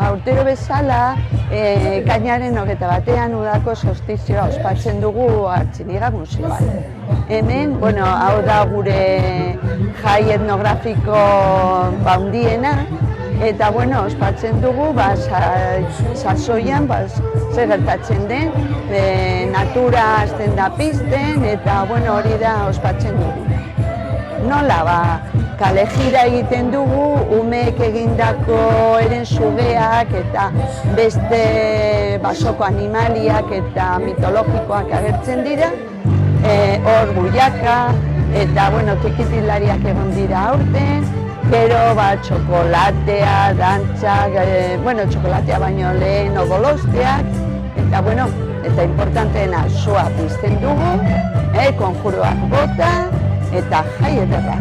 urtero bezala, ekainaren 21 udako solstizioa ospatzen dugu Artziniega Museoan. Hemen, hau da gure jai etnografiko handiena, eta ospatzen dugu sasoian zer gertatzen den, natura hasten da pizten, eta hori da ospatzen dugu. Nola, kale jira egiten dugu, umeek egindako erensugeak eta beste basoko animaliak eta mitologikoak agertzen dira, hor buiaka eta txikitilariak egon dira aurten, gero txokolatea, dantzak, txokolatea baino lehen odolosteak, eta importanteena soa pizten dugu, konjuroak bota, eta jai ederra.